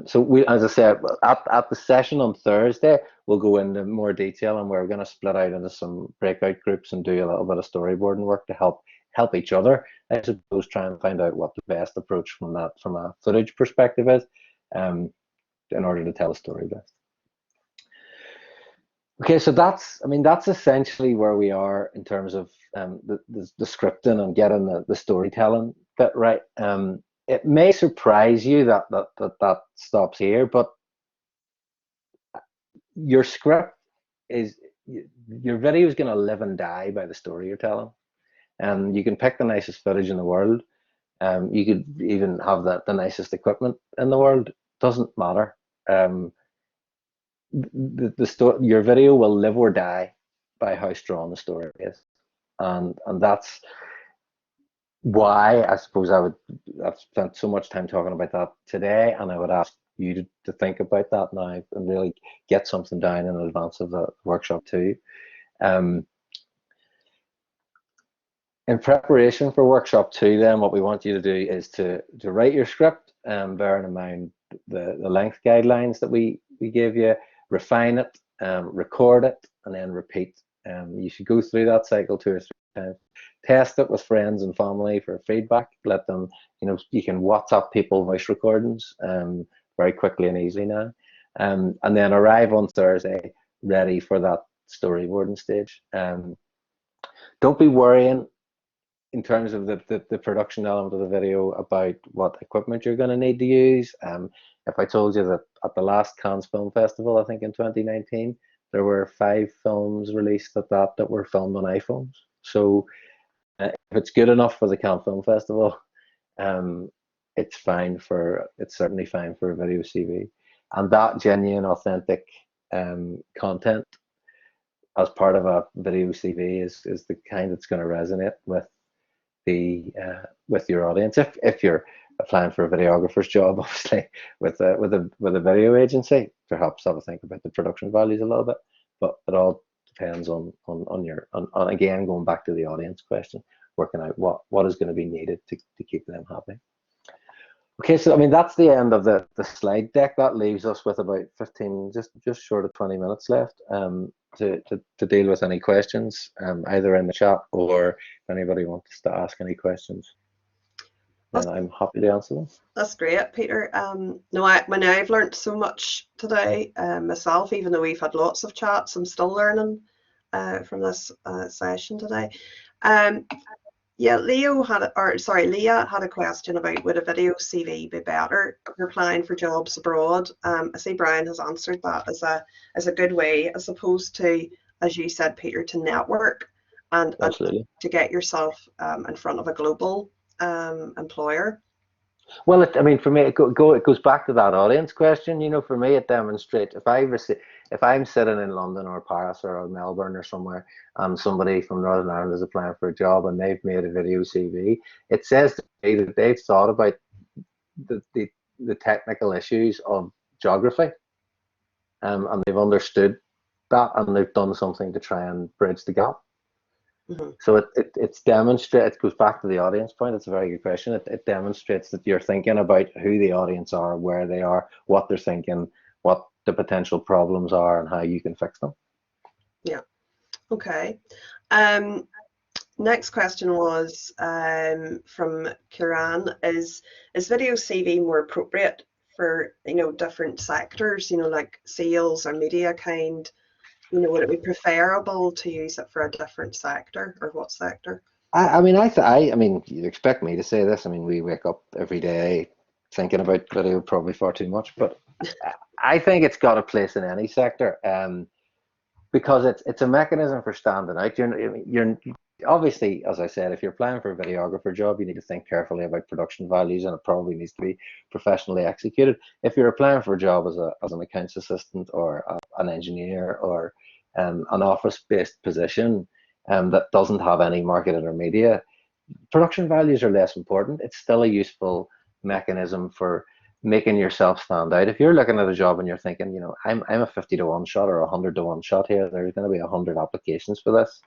So we, as I said, at the session on Thursday, we'll go into more detail, and we're going to split out into some breakout groups and do a little bit of storyboarding work to help each other, I suppose, try and find out what the best approach from a footage perspective is, in order to tell a story best. Okay, so that's essentially where we are in terms of the scripting and getting the storytelling bit right. It may surprise you that stops here, but your script your video is going to live and die by the story you're telling. You can pick the nicest footage in the world. You could even have the nicest equipment in the world. Doesn't matter. Your video will live or die by how strong the story is, and that's why I suppose I've spent so much time talking about that today, and I would ask you to think about that now and really get something down in advance of the workshop too. In preparation for workshop 2, then what we want you to do is to write your script, bearing in mind the length guidelines that we gave you, refine it, record it, and then repeat. You should go through that cycle 2 or 3 times. Test it with friends and family for feedback. Let them, you can WhatsApp people voice recordings very quickly and easily now, and then arrive on Thursday ready for that storyboarding stage. Don't be worrying in terms of the production element of the video about what equipment you're going to need to use. If I told you that at the last Cannes Film Festival, I think in 2019, there were 5 films released at that were filmed on iPhones. So if it's good enough for the Cannes Film Festival, it's certainly fine for a video CV. And that genuine, authentic content as part of a video CV is the kind that's going to resonate with the with your audience. If you're applying for a videographer's job, obviously with a video agency, perhaps have a think about the production values a little bit. But it all depends on again, going back to the audience question, working out what is going to be needed to keep them happy. Okay, so I mean that's the end of the slide deck. That leaves us with about 15, just short of 20 minutes left to deal with any questions, either in the chat or if anybody wants to ask any questions. Then I'm happy to answer them. That's great, Peter. No, I've learned so much today myself, even though we've had lots of chats. I'm still learning from this session today. Yeah, Leah had a question about would a video CV be better if you're applying for jobs abroad. I see Brian has answered that as a good way, as opposed to, as you said, Peter, to network and to get yourself in front of a global employer. Well, I mean, for me, it goes back to that audience question. You know, for me, it demonstrates if I'm sitting in London or Paris or Melbourne or somewhere, and somebody from Northern Ireland is applying for a job and they've made a video CV, it says to me that they've thought about the technical issues of geography, and they've understood that, and they've done something to try and bridge the gap. Mm-hmm. So it demonstrates, it goes back to the audience point. It's a very good question. It demonstrates that you're thinking about who the audience are, where they are, what they're thinking, what the potential problems are, and how you can fix them. Yeah. Okay. Next question was from Kiran. Is video CV more appropriate for different sectors? Like sales or media kind. Would it be preferable to use it for a different sector, or what sector? I mean, you'd expect me to say this. I mean, we wake up every day thinking about video probably far too much, but I think it's got a place in any sector, because it's a mechanism for standing out. You're obviously, as I said, if you're applying for a videographer job, you need to think carefully about production values, and it probably needs to be professionally executed. If you're applying for a job as an accounts assistant or an engineer or an office-based position that doesn't have any marketing or media, production values are less important. It's still a useful mechanism for making yourself stand out. If you're looking at a job and you're thinking, I'm a 50-to-1 shot or a 100-to-1 shot here, there's going to be 100 applications for this.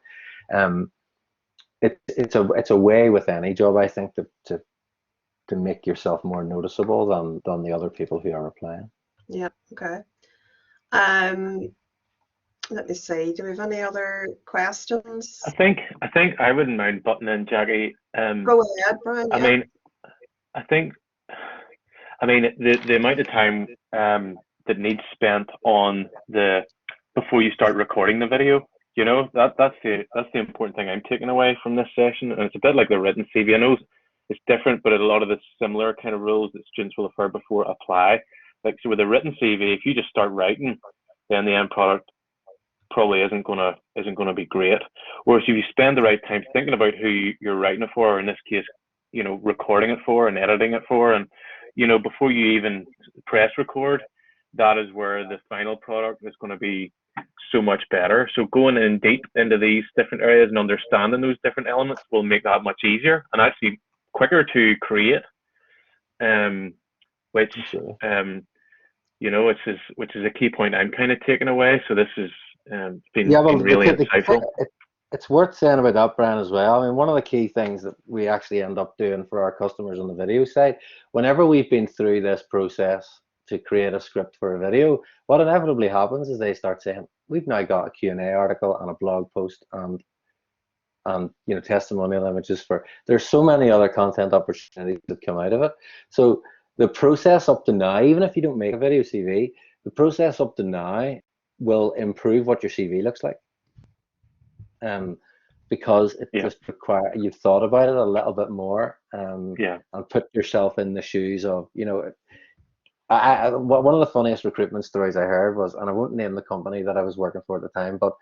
It's a way with any job, I think, to make yourself more noticeable than the other people who are applying. Yeah. Okay. Let me see. Do we have any other questions? I think I wouldn't mind butting in, Jackie. Go ahead, Brian. I mean, the amount of time that needs spent on before you start recording the video, that's the important thing I'm taking away from this session. And it's a bit like the written CV. I know it's different, but a lot of the similar kind of rules that students will have heard before apply. Like, so with a written CV, if you just start writing, then the end product probably isn't gonna be great. Whereas if you spend the right time thinking about who you're writing it for, or in this case, recording it for and editing it for, and before you even press record, that is where the final product is going to be so much better. So going in deep into these different areas and understanding those different elements will make that much easier and actually quicker to create. Which is a key point I'm kind of taking away. So this has been really insightful. It's worth saying about that, Brian, as well. I mean, one of the key things that we actually end up doing for our customers on the video side, whenever we've been through this process to create a script for a video, what inevitably happens is they start saying, we've now got a Q&A article and a blog post and testimonial images there's so many other content opportunities that come out of it. So the process up to now, even if you don't make a video CV, the process up to now will improve what your CV looks like. Because it just requires, you've thought about it a little bit more, and put yourself in the shoes of, one of the funniest recruitment stories I heard was, and I won't name the company that I was working for at the time, but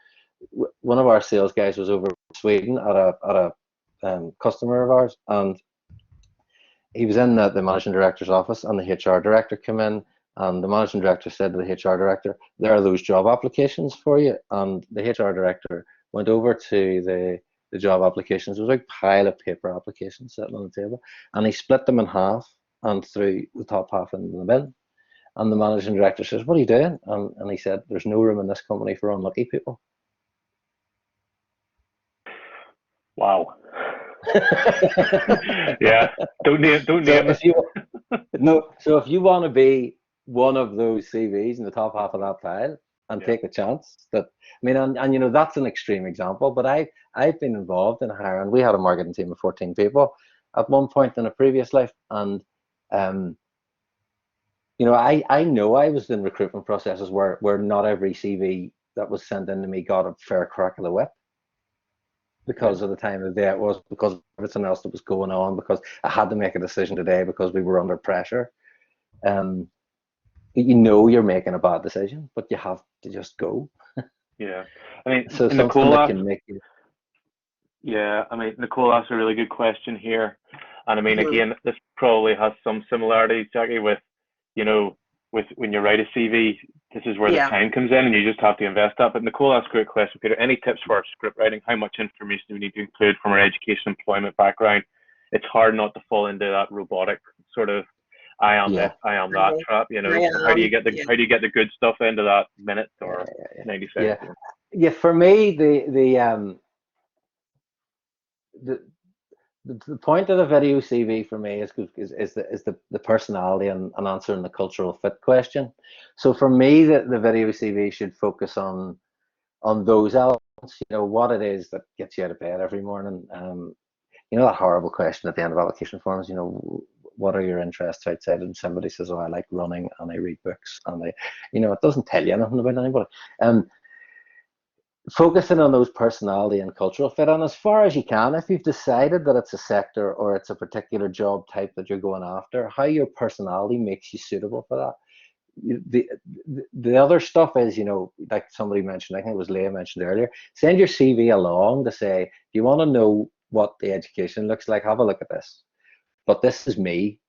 one of our sales guys was over in Sweden at a customer of ours, and he was in the managing director's office, and the HR director came in And the managing director said to the HR director, there are those job applications for you. And the HR director went over to the job applications. There was a big pile of paper applications sitting on the table. And he split them in half and threw the top half into the bin. And the managing director says, what are you doing? And he said, there's no room in this company for unlucky people. Wow. Yeah. Don't name No, so if you want to be one of those CVs in the top half of that pile and take a chance, that I mean, and you know, that's an extreme example, but I've been involved in hiring. We had a marketing team of 14 people at one point in a previous life, and you know, I know I was in recruitment processes where not every CV that was sent in to me got a fair crack of the whip because of the time of the day it was, because of everything else that was going on, because I had to make a decision today because we were under pressure. You know you're making a bad decision, but you have to just go. Yeah, I mean, So something Nicole that asked, can make you. yeah, I mean, Nicole asked a really good question here, and I mean, again, this probably has some similarities, Jackie, with, you know, with when you write a CV, this is where the time comes in, and you just have to invest that. But Nicole asked a great question, Peter. Any tips for our script writing? How much information do we need to include from our education, employment background? It's hard not to fall into that robotic sort of I am this, I am that trap. You know, how do you get the good stuff into that minute or 90 seconds? Yeah. For me, the point of the video CV for me is the personality and answering the cultural fit question. So for me, the video CV should focus on those elements. You know, what it is that gets you out of bed every morning. You know, that horrible question at the end of application forms. You know, what are your interests outside? And somebody says, "Oh, I like running and I read books," and you know, it doesn't tell you anything about anybody. Focusing on those personality and cultural fit, and as far as you can, if you've decided that it's a sector or it's a particular job type that you're going after, how your personality makes you suitable for that. The other stuff is, you know, like somebody mentioned, I think it was Leah mentioned earlier, send your CV along to say, if you want to know what the education looks like, have a look at this. But this is me.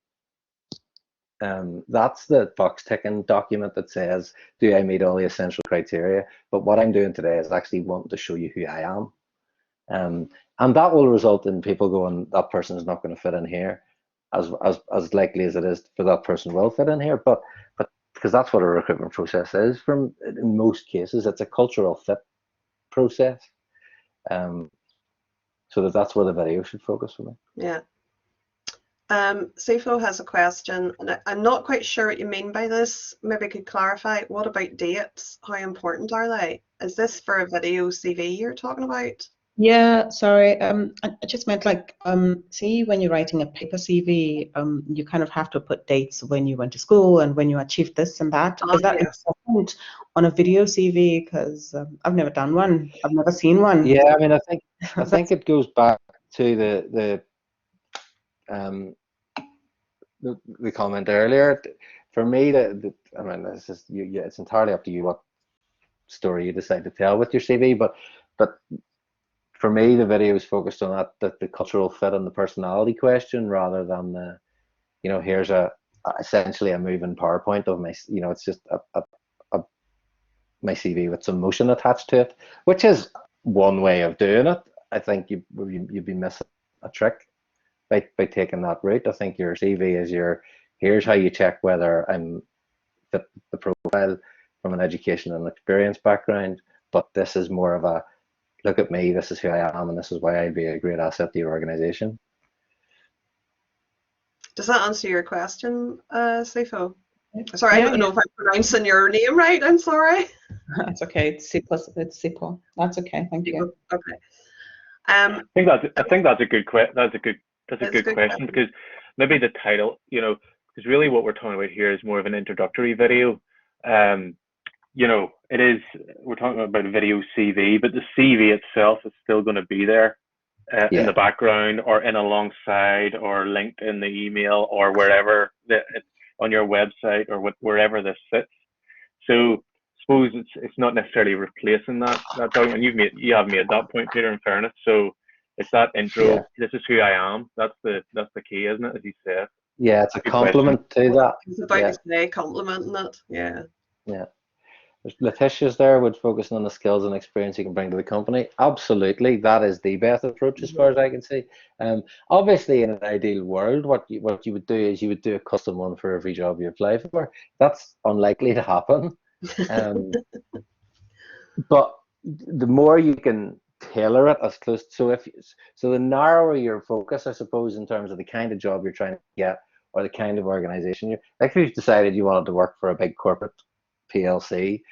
That's the box ticking document that says, do I meet all the essential criteria? But what I'm doing today is actually wanting to show you who I am. And that will result in people going, that person is not going to fit in here, as likely as it is for that person will fit in here. But because that's what a recruitment process is. In most cases, it's a cultural fit process. So that's where the video should focus for me. Yeah. Sifo has a question, and I'm not quite sure what you mean by this. Maybe you could clarify. What about dates? How important are they? Is this for a video CV you're talking about? Yeah, sorry. I just meant like, see, when you're writing a paper CV, you kind of have to put dates when you went to school and when you achieved this and that. Is that important on a video CV? Because I've never done one. I've never seen one. Yeah, I mean, I think it goes back to the comment earlier. For me, I mean, this is it's entirely up to you what story you decide to tell with your CV. But for me, the video is focused on the cultural fit and the personality question, rather than you know, here's essentially a moving PowerPoint of my, you know, it's just my CV with some motion attached to it, which is one way of doing it. I think you'd be missing a trick by taking that route. I think your CV is here's how you check whether I'm fit the profile from an education and experience background, but this is more of a look at me, this is who I am, and this is why I'd be a great asset to your organization. Does that answer your question, Sifo? Sorry, I don't know if I'm pronouncing your name right. I'm sorry. That's okay. It's Sipo. That's okay. Thank you. Okay. I think that's a good question, because maybe the title, you know, because really what we're talking about here is more of an introductory video. You know, we're talking about a video CV, but the CV itself is still going to be there in the background or in alongside or linked in the email or wherever on your website or wherever this sits. So I suppose it's not necessarily replacing that document. You have made that point, Peter, in fairness. So it's that intro. This is who I am. That's the key, isn't it? As you said. Yeah, it's a Good question. compliment to that. I was about Yeah, to say complimenting it. Yeah. yeah. Letitia's there with focusing on the skills and experience you can bring to the company. Absolutely, that is the best approach as far as I can see. Obviously, in an ideal world, what you would do is you would do a custom one for every job you apply for. That's unlikely to happen. Um, but the more you can tailor it as close, so the narrower your focus, I suppose, in terms of the kind of job you're trying to get or the kind of organization you like. If you've decided you wanted to work for a big corporate PLC,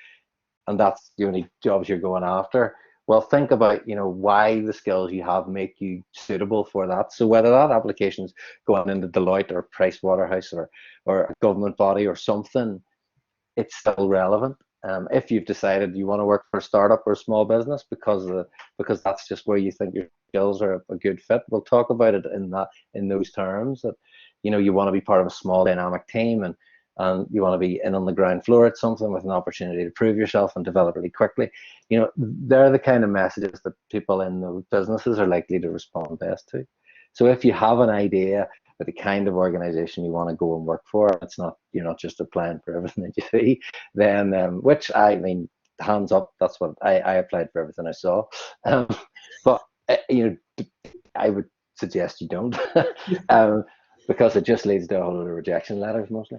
and that's the only jobs you're going after, well, think about, why the skills you have make you suitable for that. So whether that application's going into Deloitte or Price Waterhouse or a government body or something, it's still relevant. If you've decided you want to work for a startup or a small business because that's just where you think your skills are a good fit, we'll talk about it in those terms, that you want to be part of a small dynamic team, and you want to be in on the ground floor at something with an opportunity to prove yourself and develop really quickly. They're the kind of messages that people in those businesses are likely to respond best to. So if you have an idea for the kind of organization you want to go and work for, it's not, you're not just applying for everything that you see, then which, I mean, hands up, that's what I applied for everything I saw. But I would suggest you don't. Because it just leads to a whole lot of rejection letters mostly,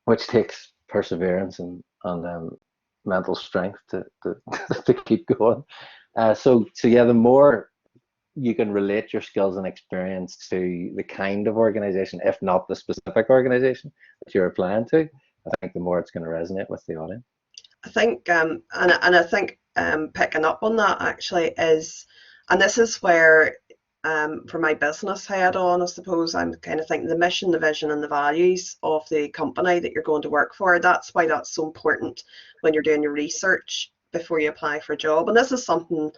which takes perseverance and mental strength to to keep going. So yeah, the more you can relate your skills and experience to the kind of organization, if not the specific organization that you're applying to, I think the more it's going to resonate with the audience. I think, and I think picking up on that actually is, and this is where, for my business head on, I suppose I'm kind of thinking the mission, the vision, and the values of the company that you're going to work for. That's why that's so important when you're doing your research before you apply for a job. And this is something,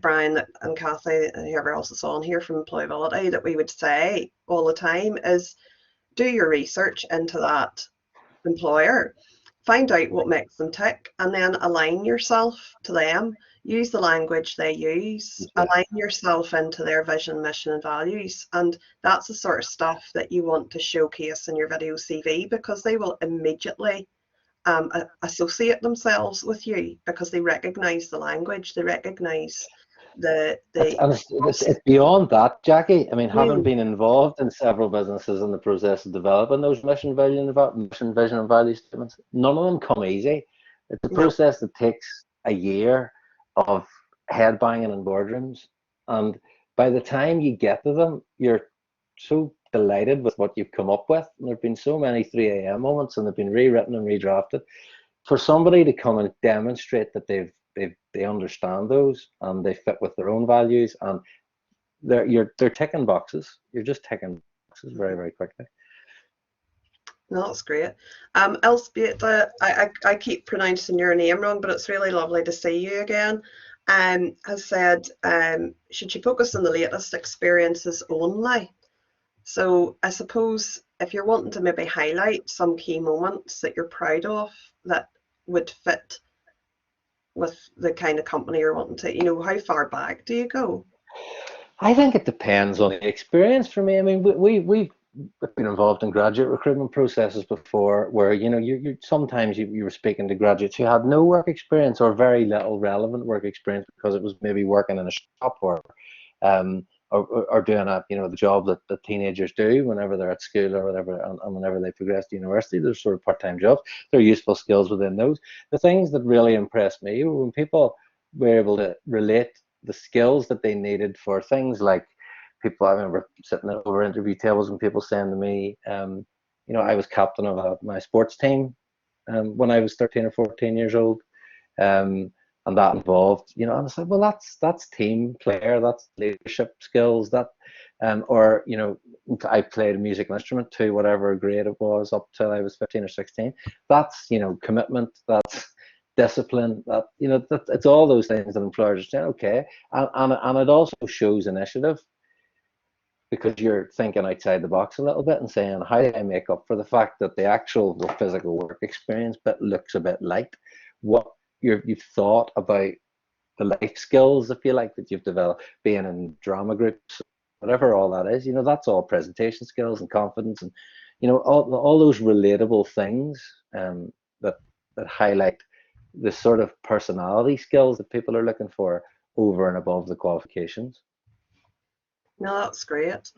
Brian and Kathy and whoever else is on here from Employability, that we would say all the time is do your research into that employer. Find out what makes them tick and then align yourself to them. Use the language they use, align yourself into their vision, mission, and values. And that's the sort of stuff that you want to showcase in your video CV, because they will immediately associate themselves with you because they recognize the language, they recognize it's beyond that, Jackie. I mean, having been involved in several businesses in the process of developing those mission, vision, and value statements, none of them come easy. It's a process that takes a year of head banging in boardrooms, and by the time you get to them, you're so delighted with what you've come up with. And there've been so many 3 a.m. moments, and they've been rewritten and redrafted. For somebody to come and demonstrate that they understand those and they fit with their own values, and they're ticking boxes. You're just ticking boxes very, very quickly. No, that's great. Elspeth, I keep pronouncing your name wrong, but it's really lovely to see you again. Has said, should you focus on the latest experiences only? So I suppose if you're wanting to maybe highlight some key moments that you're proud of that would fit with the kind of company you're wanting to, how far back do you go? I think it depends on the experience for me. I mean, we've been involved in graduate recruitment processes before where, you sometimes you were speaking to graduates who had no work experience or very little relevant work experience because it was maybe working in a shop or doing the job that the teenagers do whenever they're at school or whatever, and whenever they progress to university. There's sort of part-time jobs. There are useful skills within those. The things that really impressed me were when people were able to relate the skills that they needed for things like I remember sitting over interview tables and people saying to me, I was captain of my sports team when I was 13 or 14 years old. And that involved, and I said, well, that's team player, that's leadership skills, or I played a musical instrument to whatever grade it was up till I was 15 or 16. That's commitment, that's discipline, it's all those things that employers are saying, okay, and it also shows initiative because you're thinking outside the box a little bit and saying, how do I make up for the fact that the actual physical work experience bit looks a bit light? What you've thought about the life skills, if you like, that you've developed, being in drama groups whatever all that is, that's all presentation skills and confidence, and all those relatable things that highlight the sort of personality skills that people are looking for over and above the qualifications. No, that's great.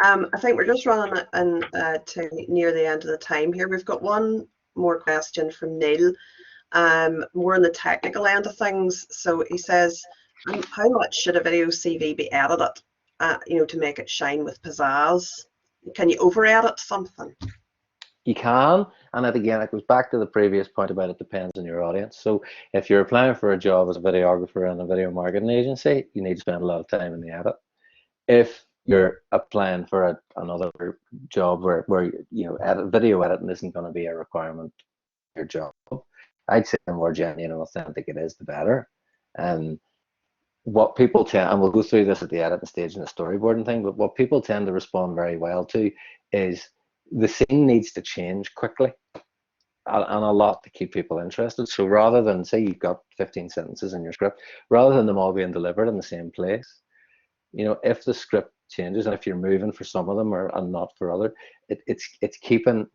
I think we're just running to near the end of the time here. We've got one more question from Neil, more on the technical end of things. So he says, how much should a video CV be edited, to make it shine with pizzazz? Can you over-edit something? You can, and again, it goes back to the previous point about it depends on your audience. So if you're applying for a job as a videographer in a video marketing agency, you need to spend a lot of time in the edit. If you're applying for another job where video editing isn't going to be a requirement for your job, I'd say the more genuine and authentic it is, the better. What people tend, and we'll go through this at the editing stage and the storyboarding thing, but what people tend to respond very well to is the scene needs to change quickly and a lot to keep people interested. So rather than, say you've got 15 sentences in your script, rather than them all being delivered in the same place, if the script changes and if you're moving for some of them and not for other, it's keeping,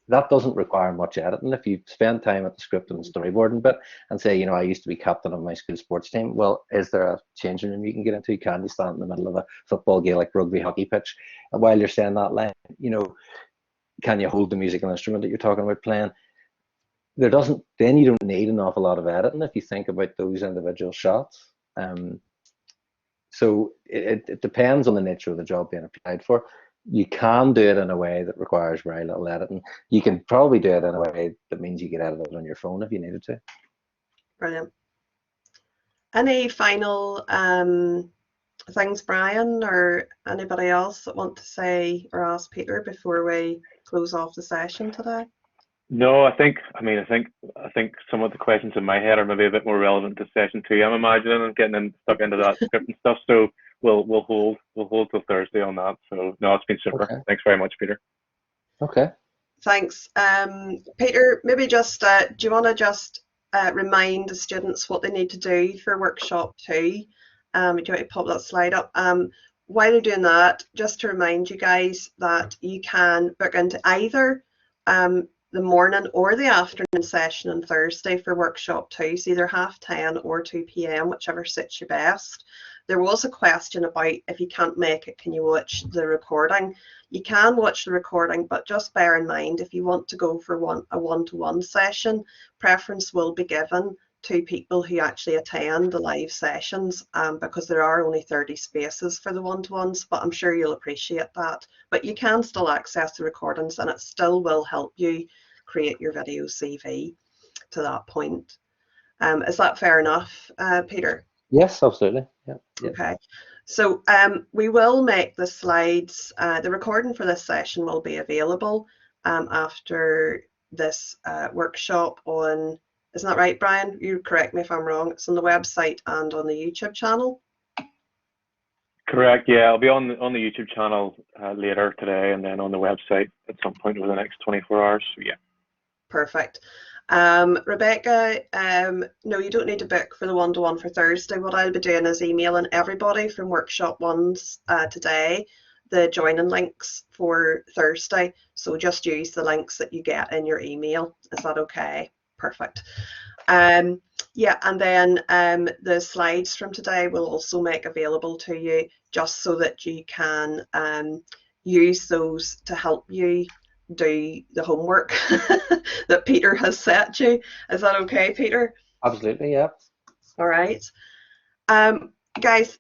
that doesn't require much editing. If you spend time at the script and storyboarding bit and say, I used to be captain of my school sports team, well, is there a changing room you can get into? Can you stand in the middle of a football, Gaelic, rugby, hockey pitch while you're saying that line? Can you hold the musical instrument that you're talking about playing? Then you don't need an awful lot of editing if you think about those individual shots. So it depends on the nature of the job being applied for. You can do it in a way that requires very little editing. You can probably do it in a way that means you get edited on your phone if you needed to. Brilliant. Any final things, Brian, or anybody else that want to say or ask Peter before we close off the session today? No, I think some of the questions in my head are maybe a bit more relevant to session 2. I'm imagining and getting stuck into that script and stuff. So we'll hold till Thursday on that. So no, it's been super. Okay. Thanks very much, Peter. Okay. Thanks, Peter. Maybe just do you want to just remind the students what they need to do for workshop 2? Do you want to pop that slide up? While you're doing that, just to remind you guys that you can book into either the morning or the afternoon session on Thursday for workshop 2, so either 10:30 or 2 p.m, whichever suits you best. There was a question about if you can't make it, can you watch the recording? You can watch the recording, but just bear in mind if you want to go for a one-to-one session, preference will be given to people who actually attend the live sessions because there are only 30 spaces for the one-to-ones, but I'm sure you'll appreciate that. But you can still access the recordings and it still will help you create your video CV to that point. Is that fair enough, Peter? Yes, absolutely. Yeah. Okay. So we will make the slides, the recording for this session will be available after this workshop on, isn't that right, Brian? You correct me if I'm wrong. It's on the website and on the YouTube channel. Correct. Yeah, I'll be on the YouTube channel later today, and then on the website at some point over the next 24 hours. So yeah. Perfect. Rebecca, no, you don't need to book for the one-to-one for Thursday. What I'll be doing is emailing everybody from workshop 1s today the joining links for Thursday. So just use the links that you get in your email. Is that okay? Perfect. Yeah, and then the slides from today will also make available to you just so that you can use those to help you do the homework that Peter has set you. Is that okay, Peter? Absolutely, yeah. All right. Guys,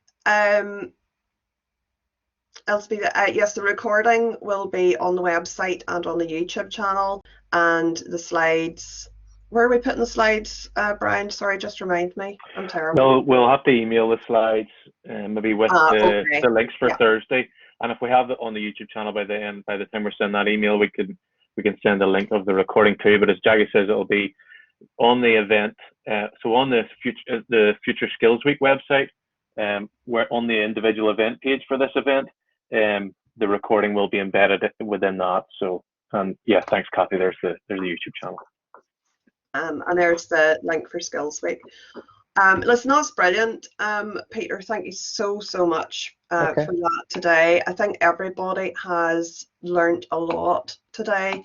Elspeth, yes, the recording will be on the website and on the YouTube channel, and the slides, where are we putting the slides, Brian? Sorry, just remind me. I'm terrible. No, we'll have to email the slides, maybe with the links for Thursday. And if we have it on the YouTube channel by the time we're sending that email, we can send a link of the recording too. But as Jaggy says, it'll be on the event. So on the Future Skills Week website, where on the individual event page for this event, the recording will be embedded within that. So yeah, thanks, Kathy. There's the YouTube channel. And there's the link for Skills Week. Listen, that's brilliant. Peter, thank you so much Okay. for that today. I think everybody has learnt a lot today.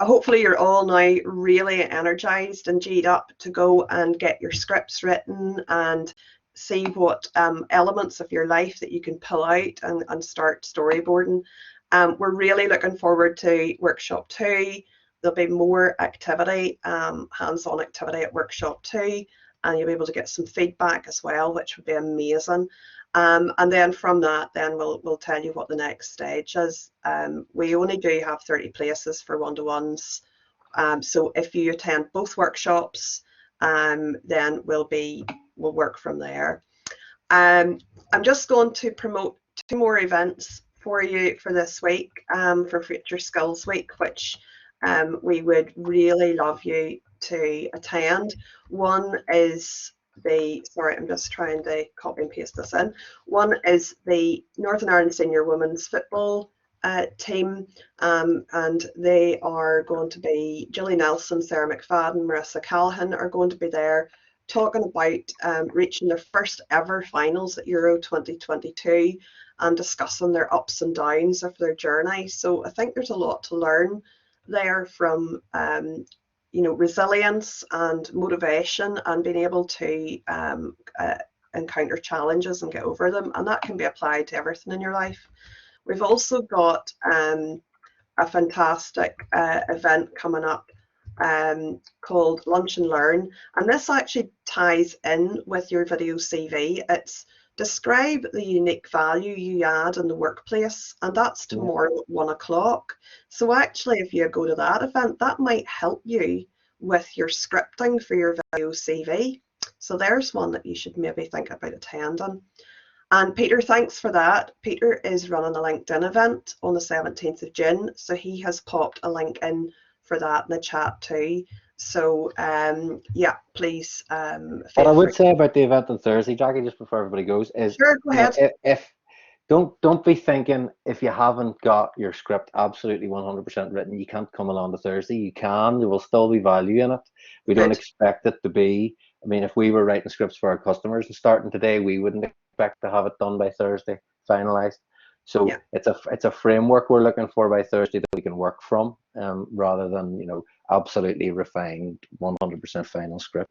Hopefully you're all now really energized and G'd up to go and get your scripts written and see what elements of your life that you can pull out and start storyboarding. We're really looking forward to workshop 2. There'll be more activity, hands-on activity at workshop 2, and you'll be able to get some feedback as well, which would be amazing. And then from that, then we'll tell you what the next stage is. We only do have 30 places for one-to-ones. So if you attend both workshops, then we'll work from there. I'm just going to promote 2 more events for you for this week, for Future Skills Week, which we would really love you to attend. One is sorry, I'm just trying to copy and paste this in. One is the Northern Ireland Senior Women's Football team, and they are going to be Gilly Nelson, Sarah McFadden, Marissa Callahan are going to be there talking about reaching their first ever finals at Euro 2022 and discussing their ups and downs of their journey. So I think there's a lot to learn there from resilience and motivation and being able to encounter challenges and get over them, and that can be applied to everything in your life. We've also got a fantastic event coming up called Lunch and Learn, and this actually ties in with your video CV. It's describe the unique value you add in the workplace, and that's tomorrow at 1 o'clock. So actually, if you go to that event, that might help you with your scripting for your video CV. So there's one that you should maybe think about attending. And Peter, thanks for that. Peter is running a LinkedIn event on the 17th of June, so he has popped a link in for that in the chat too. So yeah, please. What I would say about the event on Thursday, Jackie, just before everybody goes, is sure, go ahead. If don't be thinking if you haven't got your script absolutely 100% written, you can't come along to Thursday. You can. There will still be value in it. We don't expect it to be. I mean, if we were writing scripts for our customers and starting today, we wouldn't expect to have it done by Thursday, finalized. So yeah, it's a framework we're looking for by Thursday that we can work from, rather than absolutely refined 100% final script.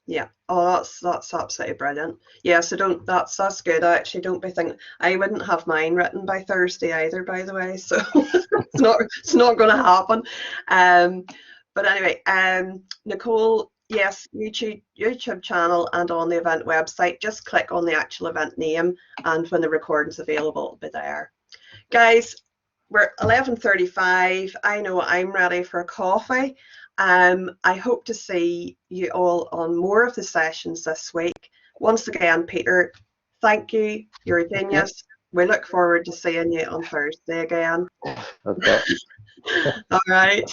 Yeah. Oh, that's absolutely brilliant. Yeah. So that's good. Actually, don't be thinking. I wouldn't have mine written by Thursday either, by the way. So it's not going to happen. But anyway, Nicole. Yes, YouTube channel and on the event website. Just click on the actual event name, and when the recording's available, it'll be there. Guys, we're 11:35. I know I'm ready for a coffee. I hope to see you all on more of the sessions this week. Once again, Peter, thank you. You're a genius. We look forward to seeing you on Thursday again. Okay. All right.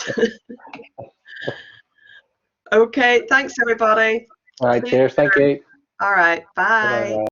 Okay, thanks everybody. All right, cheers. Thank you. All right, bye. Bye-bye.